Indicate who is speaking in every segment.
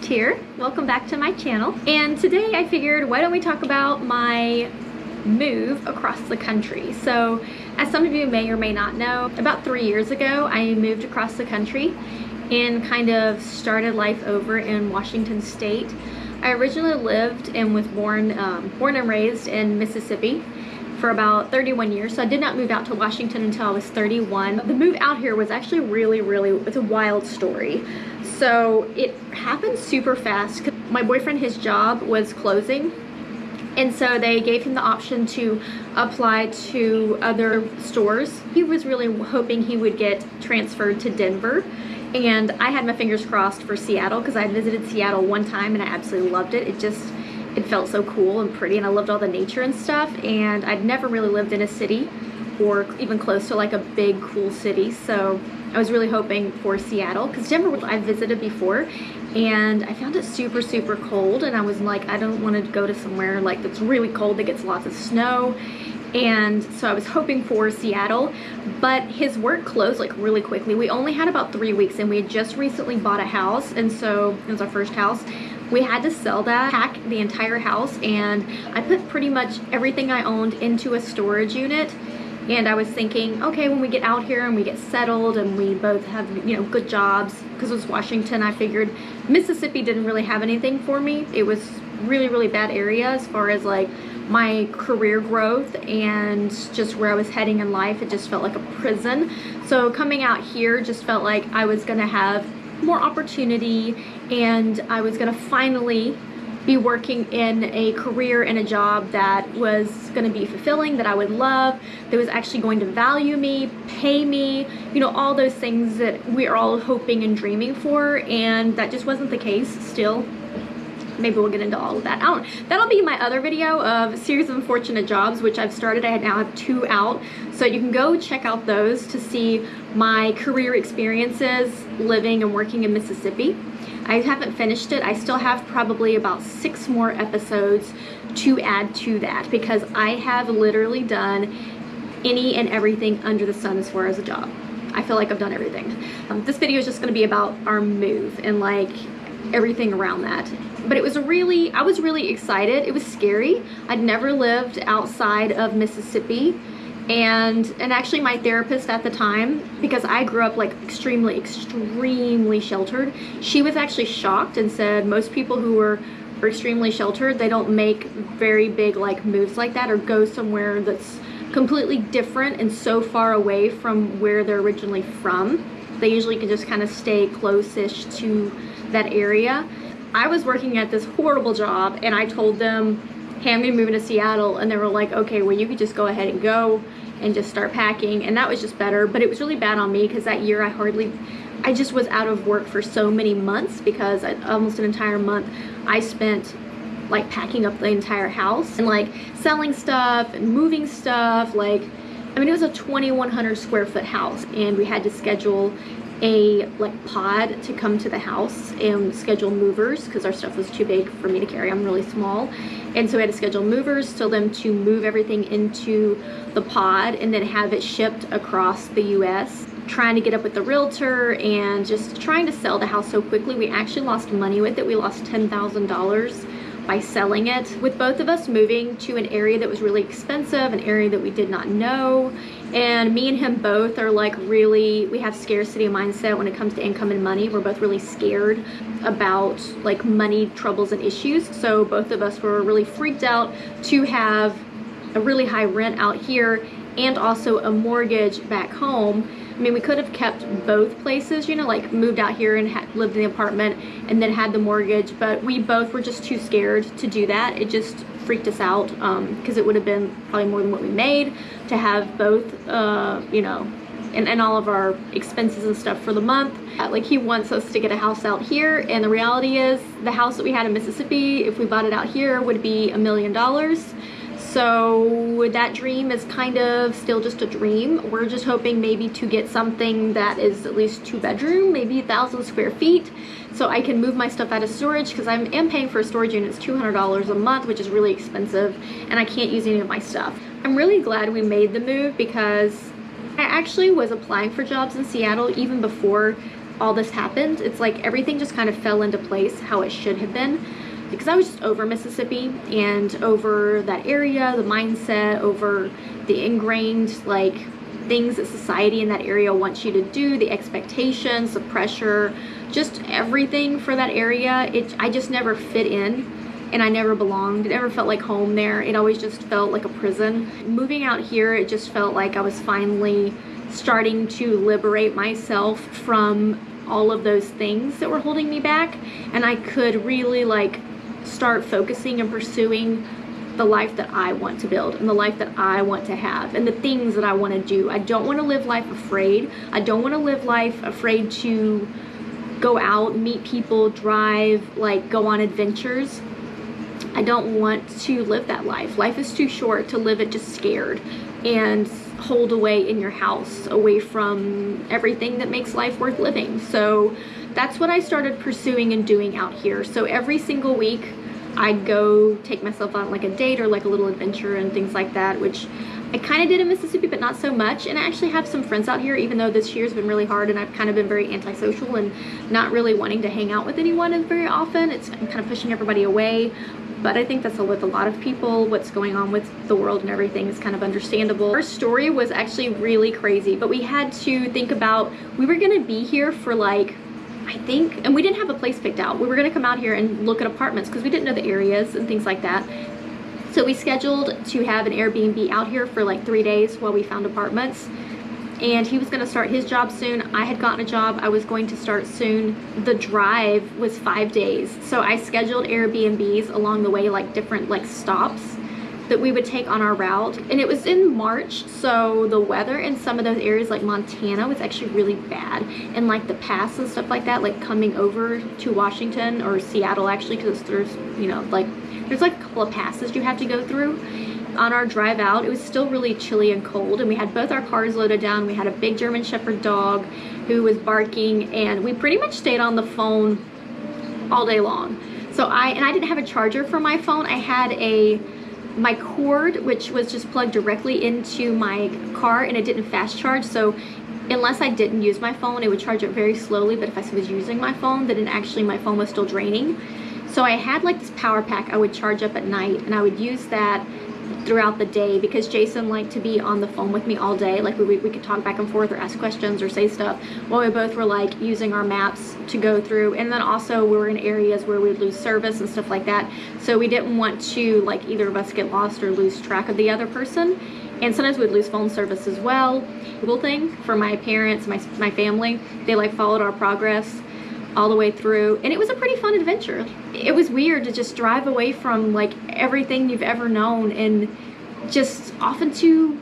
Speaker 1: here. Welcome back to my channel. And today I figured, why don't we talk about my move across the country. So as some of you may or may not know, about 3 years ago I moved across the country and kind of started life over in Washington State. I originally lived and was born and raised in Mississippi for about 31 years. So I did not move out to Washington until I was 31. The move out here was actually really, it's a wild story. So it happened super fast. My boyfriend, his job was closing, and so they gave him the option to apply to other stores. He was really hoping he would get transferred to Denver, and I had my fingers crossed for Seattle because I had visited Seattle one time and I absolutely loved it. It felt so cool and pretty, and I loved all the nature and stuff, and I'd never really lived in a city or even close to like a big cool city, so I was really hoping for Seattle because Denver I visited before and I found it super cold, and I was like, I don't want to go to somewhere like that's really cold that gets lots of snow. And so I was hoping for Seattle, but his work closed like really quickly. We only had about 3 weeks and we had just recently bought a house, and so it was our first house. We had to sell that, pack the entire house, and I put pretty much everything I owned into a storage unit. And I was thinking, okay, when we get out here and we get settled and we both have, you know, good jobs, because it was Washington, I figured Mississippi didn't really have anything for me. It was really bad area as far as like my career growth and just where I was heading in life. It just felt like a prison. So coming out here just felt like I was gonna have more opportunity, and I was gonna finally be working in a career and a job that was going to be fulfilling, that I would love, that was actually going to value me, pay me, you know, all those things that we are all hoping and dreaming for, and that just wasn't the case still. Maybe we'll get into all of that. That'll be my other video of a series of unfortunate jobs, which I've started. I now have 2 out, so you can go check out those to see my career experiences living and working in Mississippi. I haven't finished it. I still have probably about 6 more episodes to add to that, because I have literally done any and everything under the sun as far as a job. I feel like I've done everything. This video is just going to be about our move and like everything around that. But it was I was really excited. It was scary. I'd never lived outside of Mississippi. And actually my therapist at the time, because I grew up like extremely sheltered, she was actually shocked and said most people who are extremely sheltered, they don't make very big like moves like that or go somewhere that's completely different and so far away from where they're originally from. They usually can just kind of stay close-ish to that area. I was working at this horrible job and I told them, hey, I'm gonna move to Seattle, and they were like, okay, well, you could just go ahead and go and just start packing, and that was just better. But it was really bad on me because that year I just was out of work for so many months, because almost an entire month I spent like packing up the entire house and like selling stuff and moving stuff. Like, I mean, it was a 2,100 square foot house, and we had to schedule a like pod to come to the house and schedule movers because our stuff was too big for me to carry. I'm really small, and so we had to schedule movers, tell them to move everything into the pod and then have it shipped across the US. Trying to get up with the realtor and just trying to sell the house so quickly. We actually lost money with it. We lost $10,000 by selling it, with both of us moving to an area that was really expensive, an area that we did not know. And me and him both are like we have scarcity mindset when it comes to income and money. We're both really scared about like money troubles and issues. So both of us were really freaked out to have a really high rent out here and also a mortgage back home. I mean, we could have kept both places, you know, like moved out here and lived in the apartment and then had the mortgage, but we both were just too scared to do that. It just freaked us out because it would have been probably more than what we made to have both, you know, and all of our expenses and stuff for the month. Like, he wants us to get a house out here, and the reality is the house that we had in Mississippi, if we bought it out here, would be $1 million. So that dream is kind of still just a dream. We're just hoping maybe to get something that is at least 2-bedroom, maybe 1,000 square feet, so I can move my stuff out of storage, because I am paying for a storage unit. It's $200 a month, which is really expensive, and I can't use any of my stuff. I'm really glad we made the move, because I actually was applying for jobs in Seattle even before all this happened. It's like everything just kind of fell into place how it should have been, because I was just over Mississippi and over that area, the mindset, over the ingrained like things that society in that area wants you to do, the expectations, the pressure, just everything for that area. I just never fit in, and I never belonged. It never felt like home there. It always just felt like a prison. Moving out here, it just felt like I was finally starting to liberate myself from all of those things that were holding me back, and I could really like start focusing and pursuing the life that I want to build and the life that I want to have and the things that I want to do. I don't want to live life afraid. I don't want to live life afraid to go out, meet people, drive, like go on adventures. I don't want to live that life. Life is too short to live it just scared and holed away in your house, away from everything that makes life worth living. So that's what I started pursuing and doing out here. So every single week I'd go take myself on like a date or like a little adventure and things like that, which I kind of did in Mississippi, but not so much. And I actually have some friends out here, even though this year's been really hard and I've kind of been very antisocial and not really wanting to hang out with anyone very often. I'm kind of pushing everybody away. But I think that's with a lot of people. What's going on with the world and everything is kind of understandable. Our story was actually really crazy, but we had to think about, we were gonna be here for like, I think, and we didn't have a place picked out. We were gonna come out here and look at apartments because we didn't know the areas and things like that. So we scheduled to have an Airbnb out here for like 3 days while we found apartments. And he was gonna start his job soon. I had gotten a job, I was going to start soon. The drive was 5 days. So I scheduled Airbnbs along the way, like different like stops that we would take on our route. And it was in March, so the weather in some of those areas like Montana was actually really bad. And like the pass and stuff like that, like coming over to Washington or Seattle actually, because there's, you know, like there's like a couple of passes you have to go through. On our drive out, it was still really chilly and cold, and we had both our cars loaded down. We had a big German Shepherd dog who was barking, and we pretty much stayed on the phone all day long. So I didn't have a charger for my phone. I had my cord, which was just plugged directly into my car, and it didn't fast charge. So unless I didn't use my phone, it would charge it very slowly. But if I was using my phone, then actually my phone was still draining. So I had like this power pack I would charge up at night, and I would use that throughout the day because Jason liked to be on the phone with me all day. Like we could talk back and forth or ask questions or say stuff while we both were like using our maps to go through. And then also we were in areas where we'd lose service and stuff like that. So we didn't want to like either of us get lost or lose track of the other person. And sometimes we'd lose phone service as well. Cool thing for my parents, my family, they like followed our progress all the way through, and it was a pretty fun adventure. It was weird to just drive away from like everything you've ever known and just off into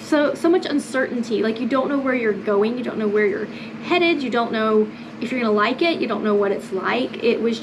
Speaker 1: so much uncertainty. Like you don't know where you're going, you don't know where you're headed, you don't know if you're gonna like it, you don't know what it's like. It was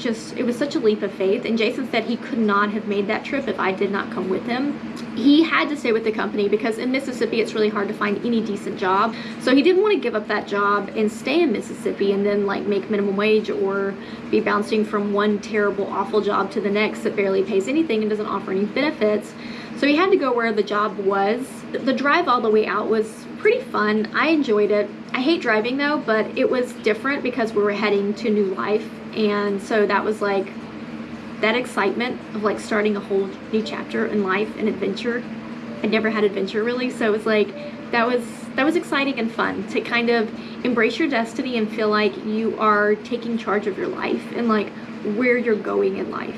Speaker 1: such a leap of faith, and Jason said he could not have made that trip if I did not come with him. He had to stay with the company because in Mississippi it's really hard to find any decent job. So he didn't want to give up that job and stay in Mississippi and then like make minimum wage or be bouncing from one terrible awful job to the next that barely pays anything and doesn't offer any benefits. So he had to go where the job was. The drive all the way out was pretty fun. I enjoyed it. I hate driving though, but it was different because we were heading to new life, and so that was like that excitement of like starting a whole new chapter in life and adventure. I'd never had adventure really, so it was like that was exciting and fun to kind of embrace your destiny and feel like you are taking charge of your life and like where you're going in life,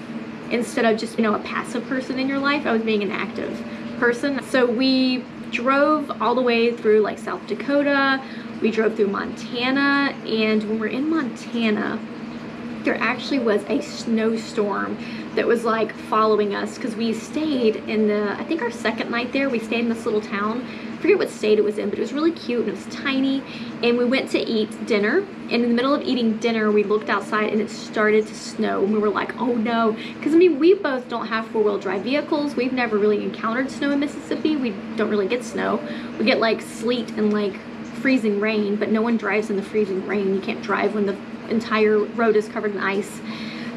Speaker 1: instead of just, you know, a passive person in your life. I was being an active person. So we drove all the way through like South Dakota, we drove through Montana, and when we're in Montana, there actually was a snowstorm that was like following us because we stayed in I think our second night there, we stayed in this little town. I forget what state it was in, but it was really cute and it was tiny, and we went to eat dinner, and in the middle of eating dinner we looked outside and it started to snow, and we were like, oh no, because I mean we both don't have four-wheel drive vehicles. We've never really encountered snow in Mississippi. We don't really get snow. We get like sleet and like freezing rain, but no one drives in the freezing rain. You can't drive when the entire road is covered in ice.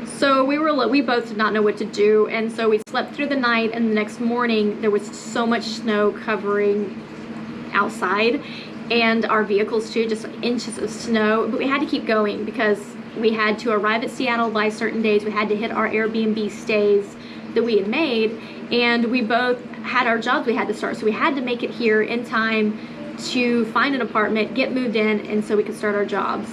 Speaker 1: So we both did not know what to do, and so we slept through the night, and the next morning there was so much snow covering outside, and our vehicles too, just inches of snow. But we had to keep going because we had to arrive at Seattle by certain days. We had to hit our Airbnb stays that we had made, and we both had our jobs we had to start, so we had to make it here in time to find an apartment, get moved in, and so we could start our jobs.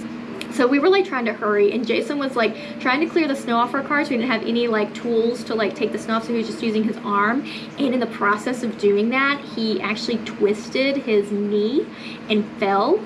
Speaker 1: So we were like trying to hurry, and Jason was like trying to clear the snow off our cars. We didn't have any like tools to like take the snow off, so he was just using his arm. And in the process of doing that, he actually twisted his knee and fell.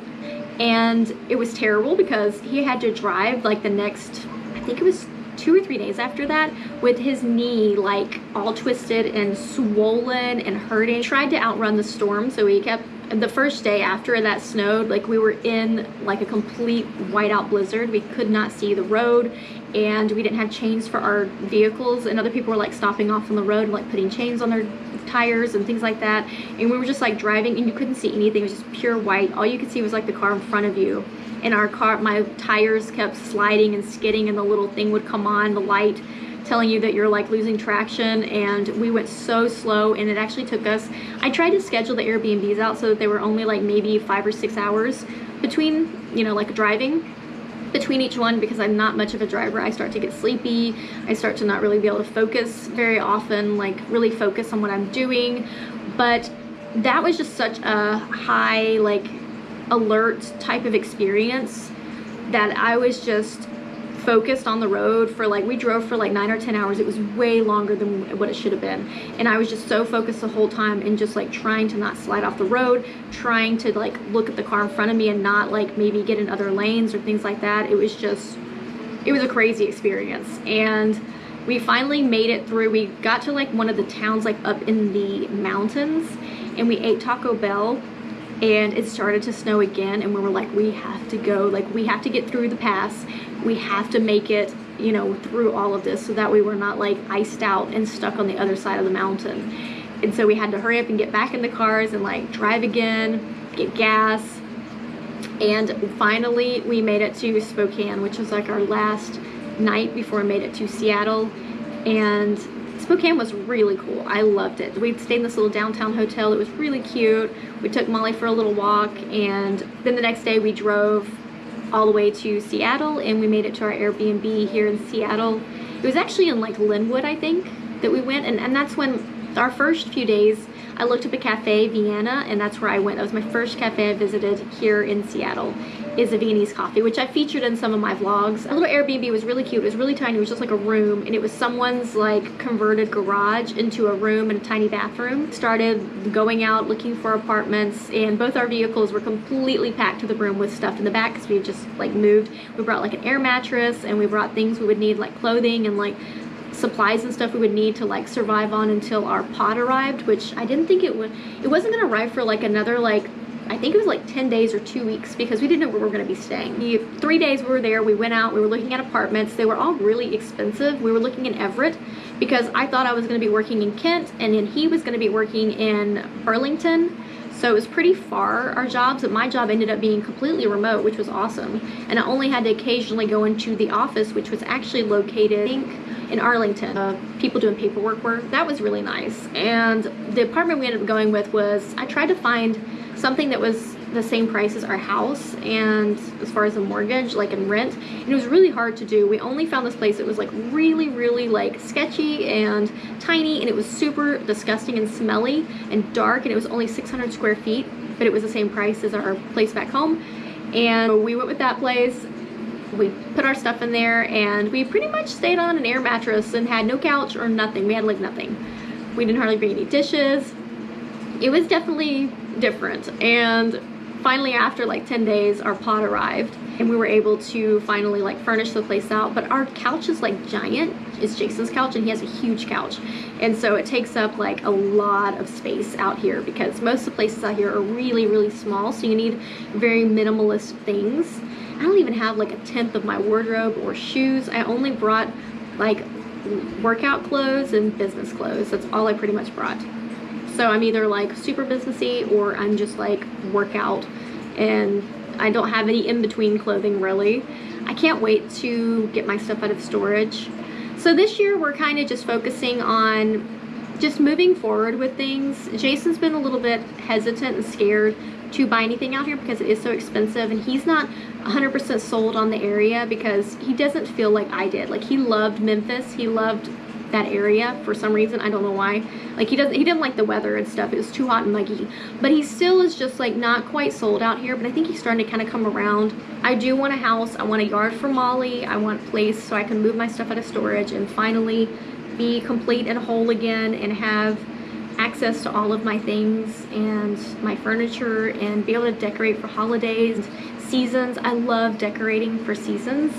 Speaker 1: And it was terrible because he had to drive like the next, I think it was 2 or 3 days after that, with his knee like all twisted and swollen and hurting. Tried to outrun the storm, so we kept, the first day after that snowed, like we were in like a complete whiteout blizzard. We could not see the road, and we didn't have chains for our vehicles, and other people were like stopping off on the road and like putting chains on their tires and things like that. And we were just like driving, and you couldn't see anything. It was just pure white. All you could see was like the car in front of you. And our car, my tires kept sliding and skidding, and the little thing would come on, the light telling you that you're like losing traction. And we went so slow, and it actually took us, I tried to schedule the Airbnbs out so that they were only like maybe 5 or 6 hours between, you know, like driving between each one, because I'm not much of a driver. I start to get sleepy. I start to not really be able to focus very often, like really focus on what I'm doing. But that was just such a high, like alert type of experience that I was just focused on the road for like, we drove for like 9 or 10 hours. It was way longer than what it should have been, and I was just so focused the whole time and just like trying to not slide off the road, trying to like look at the car in front of me and not like maybe get in other lanes or things like that. It was just, it was a crazy experience. And we finally made it through. We got to like one of the towns like up in the mountains, and we ate Taco Bell, and it started to snow again, and we were like, we have to go, like we have to get through the pass, we have to make it, you know, through all of this so that we were not like iced out and stuck on the other side of the mountain. And so we had to hurry up and get back in the cars and like drive again, get gas. And finally we made it to Spokane, which was like our last night before we made it to Seattle. And Spokane was really cool. I loved it. We stayed in this little downtown hotel. It was really cute. We took Molly for a little walk, and then the next day we drove all the way to Seattle, and we made it to our Airbnb here in Seattle. It was actually in like Linwood, I think, that we went, and that's when our first few days I looked up a cafe, Vienna, and that's where I went. That was my first cafe I visited here in Seattle, is a Viennese coffee, which I featured in some of my vlogs. A little Airbnb was really cute. It was really tiny. It was just like a room, and it was someone's like converted garage into a room and a tiny bathroom. Started going out looking for apartments, and both our vehicles were completely packed to the brim with stuff in the back because we had just like moved. We brought like an air mattress, and we brought things we would need, like clothing and like supplies and stuff we would need to like survive on until our pod arrived, which I didn't think it wasn't gonna arrive for like another, like I think it was like 10 days or 2 weeks, because we didn't know where we were going to be staying. The 3 days we were there, we went out, we were looking at apartments. They were all really expensive. We were looking in Everett because I thought I was going to be working in Kent, and then he was going to be working in Burlington. So it was pretty far, our jobs, but my job ended up being completely remote, which was awesome. And I only had to occasionally go into the office, which was actually located, I think, in Arlington. People doing paperwork work. That was really nice. And the apartment we ended up going with was, I tried to find something that was the same price as our house, and as far as the mortgage, like in rent, and it was really hard to do. We only found this place that was like really like sketchy and tiny, and it was super disgusting and smelly and dark, and it was only 600 square feet, but it was the same price as our place back home. And we went with that place. We put our stuff in there, and we pretty much stayed on an air mattress and had no couch or nothing. We had like nothing. We didn't hardly bring any dishes. It was definitely different. And finally, after like 10 days, our pod arrived, and we were able to finally like furnish the place out. But our couch is like giant. It's Jason's couch, and he has a huge couch, and so it takes up like a lot of space out here, because most of the places out here are really small, so you need very minimalist things. I don't even have like a tenth of my wardrobe or shoes. I only brought like workout clothes and business clothes. That's all I pretty much brought. So I'm either like super businessy, or I'm just like workout, and I don't have any in-between clothing really. I can't wait to get my stuff out of storage. So this year we're kind of just focusing on just moving forward with things. Jason's been a little bit hesitant and scared to buy anything out here because it is so expensive, and he's not 100% sold on the area because he doesn't feel like I did. Like, he loved Memphis, he loved that area for some reason. I don't know why. Like, he didn't like the weather and stuff. It was too hot and muggy, but he still is just like not quite sold out here. But I think he's starting to kind of come around. I do want a house. I want a yard for Molly. I want a place so I can move my stuff out of storage and finally be complete and whole again and have access to all of my things and my furniture and be able to decorate for holidays, seasons. I love decorating for seasons.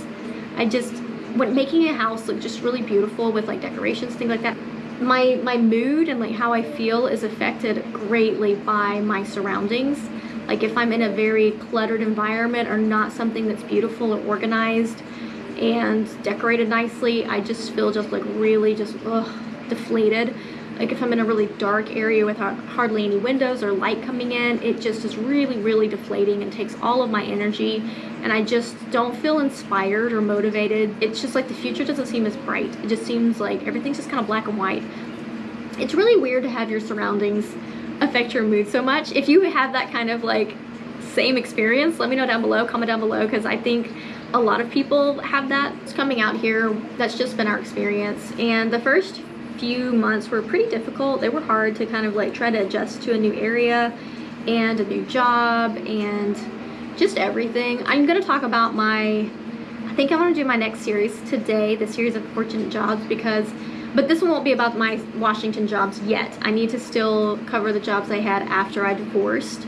Speaker 1: When making a house look just really beautiful with like decorations, things like that, my mood and like how I feel is affected greatly by my surroundings. Like, if I'm in a very cluttered environment or not something that's beautiful or organized and decorated nicely, I just feel just like really just deflated. Like, if I'm in a really dark area with hardly any windows or light coming in, it just is really, really deflating and takes all of my energy, and I just don't feel inspired or motivated. It's just like the future doesn't seem as bright. It just seems like everything's just kind of black and white. It's really weird to have your surroundings affect your mood so much. If you have that kind of like same experience, let me know down below, comment down below, because I think a lot of people have that. It's coming out here, that's just been our experience. And the first few months were pretty difficult. They were hard to kind of like try to adjust to a new area and a new job and just everything. I'm going to talk about I think I want to do my next series today, the series of fortunate jobs, but this one won't be about my Washington jobs yet. I need to still cover the jobs I had after I divorced,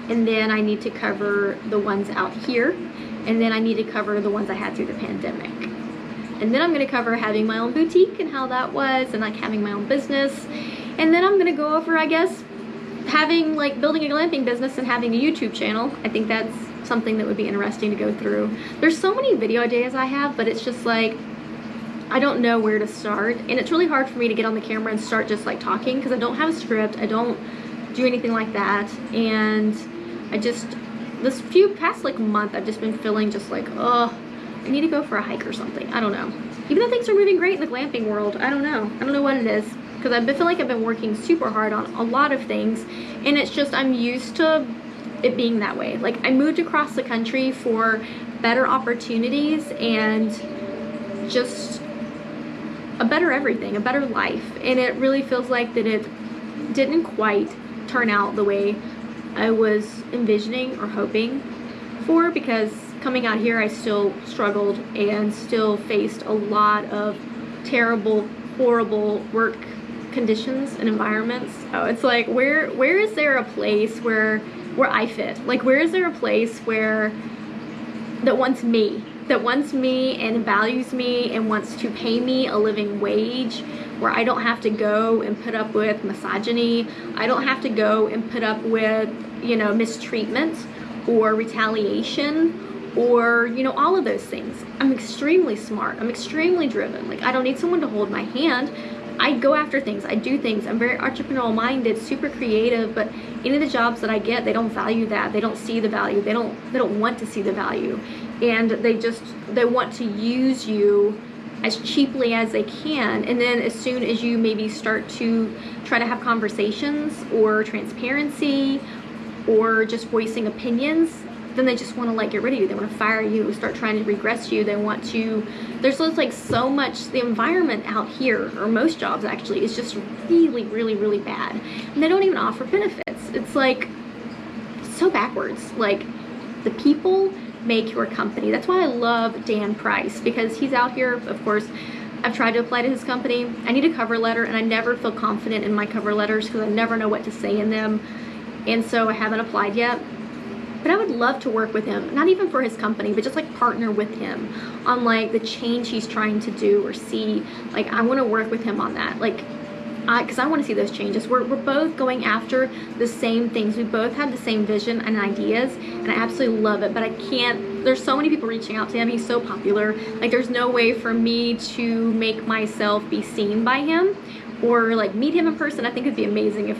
Speaker 1: and then I need to cover the ones out here, and then I need to cover the ones I had through the pandemic. And then I'm going to cover having my own boutique and how that was, and like having my own business. And then I'm going to go over, I guess, building a glamping business and having a YouTube channel. I think that's something that would be interesting to go through. There's so many video ideas I have, but it's just like, I don't know where to start. And it's really hard for me to get on the camera and start just like talking because I don't have a script. I don't do anything like that. And this past like month, I've just been feeling just like, I need to go for a hike or something. I don't know. Even though things are moving great in the glamping world, I don't know. I don't know what it is, because I feel like I've been working super hard on a lot of things, and it's just I'm used to it being that way. Like, I moved across the country for better opportunities and just a better everything, a better life, and it really feels like that it didn't quite turn out the way I was envisioning or hoping for, because coming out here I still struggled and still faced a lot of terrible, horrible work conditions and environments. Oh, it's like, where is there a place where I fit? Like, where is there a place that wants me and values me and wants to pay me a living wage, where I don't have to go and put up with misogyny, I don't have to go and put up with, mistreatment or retaliation, or all of those things. I'm extremely smart, I'm extremely driven. Like, I don't need someone to hold my hand. I go after things, I do things. I'm very entrepreneurial minded, super creative, but any of the jobs that I get, they don't value that. They don't see the value. They don't want to see the value, and they want to use you as cheaply as they can. And then as soon as you maybe start to try to have conversations or transparency or just voicing opinions, then they just want to like get rid of you. They want to fire you, start trying to regress you. They want to, there's like so much, the environment out here, or most jobs actually, is just really, really, really bad. And they don't even offer benefits. It's like so backwards. Like, the people make your company. That's why I love Dan Price, because he's out here. Of course, I've tried to apply to his company. I need a cover letter, and I never feel confident in my cover letters because I never know what to say in them. And so I haven't applied yet. But I would love to work with him, not even for his company, but just like partner with him on like the change he's trying to do or see. Like, I want to work with him on that, like, because I want to see those changes. We're both going after the same things. We both have the same vision and ideas, and I absolutely love it. But I can't, there's so many people reaching out to him. He's so popular. Like, there's no way for me to make myself be seen by him or like meet him in person. I think it'd be amazing if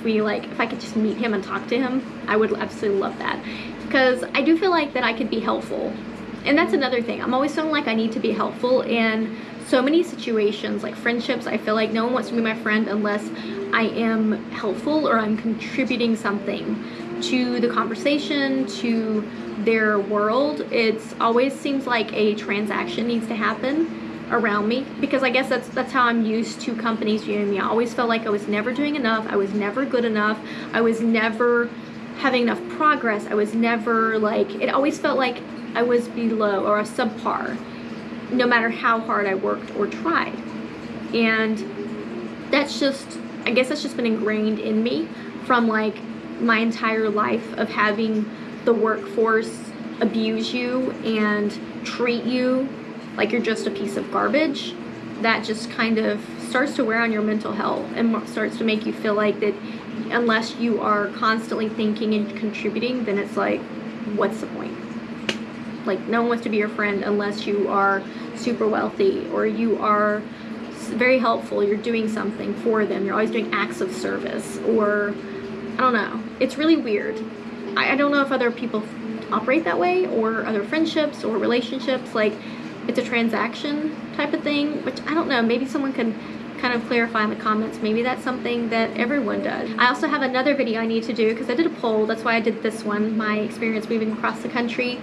Speaker 1: I could just meet him and talk to him. I would absolutely love that, because I do feel like that I could be helpful. And that's another thing. I'm always feeling like I need to be helpful in so many situations, like friendships. I feel like no one wants to be my friend unless I am helpful or I'm contributing something to the conversation, to their world. It's always seems like a transaction needs to happen around me, because I guess that's how I'm used to companies viewing me. I always felt like I was never doing enough, I was never good enough, I was never having enough progress, I was never like, it always felt like I was below or a subpar, no matter how hard I worked or tried. And that's just, I guess that's just been ingrained in me from like my entire life of having the workforce abuse you and treat you like you're just a piece of garbage. That just kind of starts to wear on your mental health and starts to make you feel like that unless you are constantly thinking and contributing, then it's like, what's the point? Like, no one wants to be your friend unless you are super wealthy or you are very helpful, you're doing something for them, you're always doing acts of service, or I don't know. It's really weird. I don't know if other people operate that way or other friendships or relationships, like it's a transaction type of thing, which I don't know, maybe someone can kind of clarify in the comments. Maybe that's something that everyone does. I also have another video I need to do because I did a poll. That's why I did this one, my experience moving across the country.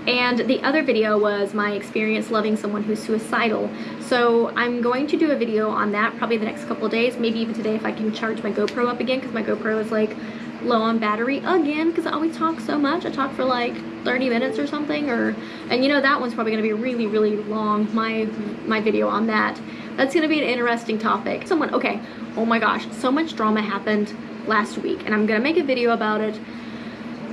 Speaker 1: And the other video was my experience loving someone who's suicidal. So I'm going to do a video on that probably the next couple of days, maybe even today if I can charge my GoPro up again, because my GoPro is like low on battery again, because I always talk so much. I talk for like 30 minutes or something, and you know, that one's probably gonna be really, really long, my video on that. That's gonna be an interesting topic. Okay, oh my gosh, so much drama happened last week, and I'm gonna make a video about it.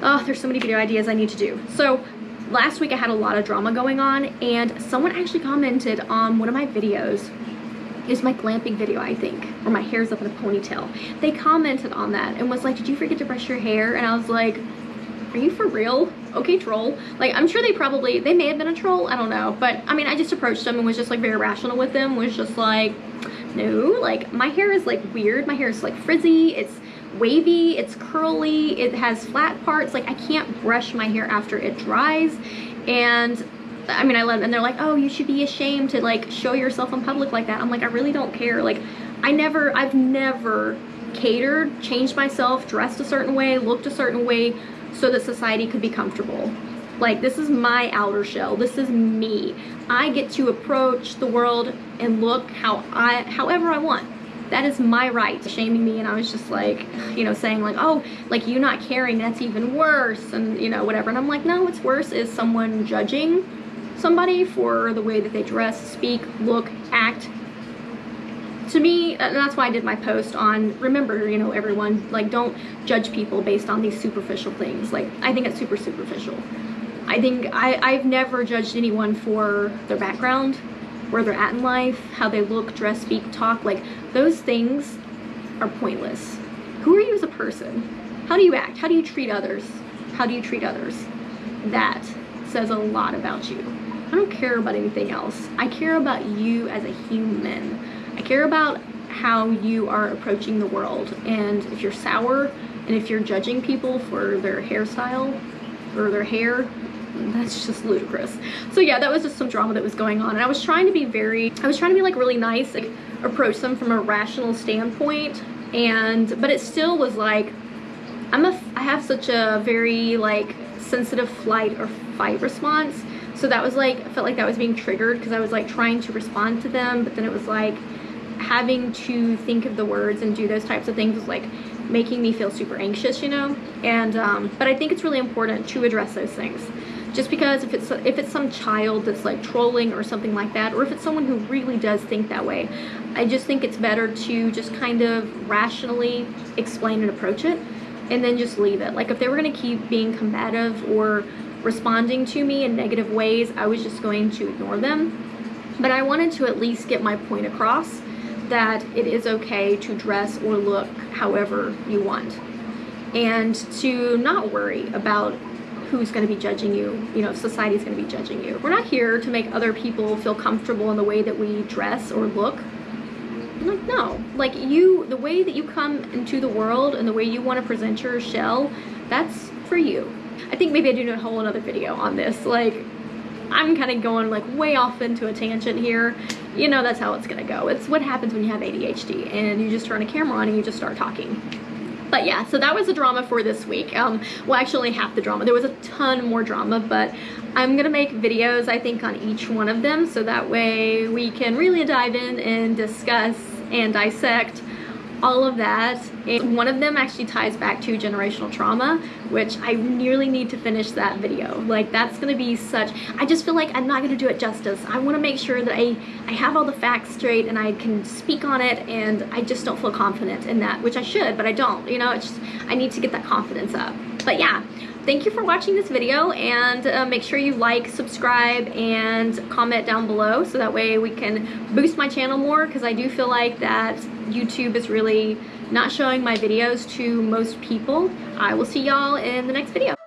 Speaker 1: Oh, there's so many video ideas I need to do. So last week I had a lot of drama going on, and someone actually commented on one of my videos. Is my glamping video, I think, or my hair's up in a ponytail. They commented on that and was like, did you forget to brush your hair? And I was like, are you for real? Okay, troll. Like, I'm sure they may have been a troll, I don't know. But I mean, I just approached them and was just like very rational with them, was just like, no, like my hair is like weird. My hair is like frizzy, it's wavy, it's curly, it has flat parts. Like, I can't brush my hair after it dries. And I mean, I let them, and they're like, oh, you should be ashamed to like show yourself in public like that. I'm like, I really don't care. Like, I've never catered, changed myself, dressed a certain way, looked a certain way so that society could be comfortable. Like, this is my outer shell. This is me. I get to approach the world and look however I want. That is my right. Shaming me, and I was just like, you know, saying like, oh, like you not caring, that's even worse, and you know, whatever. And I'm like, no, what's worse is someone judging somebody for the way that they dress, speak, look, act. To me, and that's why I did my post on, remember, you know, everyone, like, don't judge people based on these superficial things. Like, I think it's super superficial. I think I've never judged anyone for their background, where they're at in life, how they look, dress, speak, talk. Like, those things are pointless. Who are you as a person? How do you act? How do you treat others? How do you treat others? That says a lot about you. I don't care about anything else. I care about you as a human. I care about how you are approaching the world. And if you're sour, and if you're judging people for their hairstyle or their hair, that's just ludicrous. So yeah, that was just some drama that was going on. And I was trying to be like really nice, like approach them from a rational standpoint. But it still was like, I have such a very like sensitive flight or fight response. So that was like, I felt like that was being triggered because I was like trying to respond to them, but then it was like having to think of the words and do those types of things was like making me feel super anxious, you know? And, but I think it's really important to address those things. Just because if it's some child that's like trolling or something like that, or if it's someone who really does think that way, I just think it's better to just kind of rationally explain and approach it, and then just leave it. Like, if they were gonna keep being combative or responding to me in negative ways, I was just going to ignore them. But I wanted to at least get my point across that it is okay to dress or look however you want, and to not worry about who's going to be judging you, you know, if society's going to be judging you. We're not here to make other people feel comfortable in the way that we dress or look. I'm like, no, like the way that you come into the world and the way you want to present your shell, that's for you. I think maybe I do a whole another video on this. Like, I'm kind of going like way off into a tangent here, you know that's how it's gonna go. It's what happens when you have ADHD and you just turn a camera on and you just start talking. But yeah, so that was the drama for this week. Well, actually only half the drama. There was a ton more drama, but I'm gonna make videos, I think, on each one of them, so that way we can really dive in and discuss and dissect all of that. And one of them actually ties back to generational trauma, which I nearly need to finish that video. Like, that's gonna be such, I just feel like I'm not gonna do it justice. I wanna make sure that I have all the facts straight and I can speak on it, and I just don't feel confident in that, which I should, but I don't, you know, it's just, I need to get that confidence up. But yeah, thank you for watching this video, and make sure you like, subscribe, and comment down below so that way we can boost my channel more, because I do feel like that YouTube is really not showing my videos to most people. I will see y'all in the next video.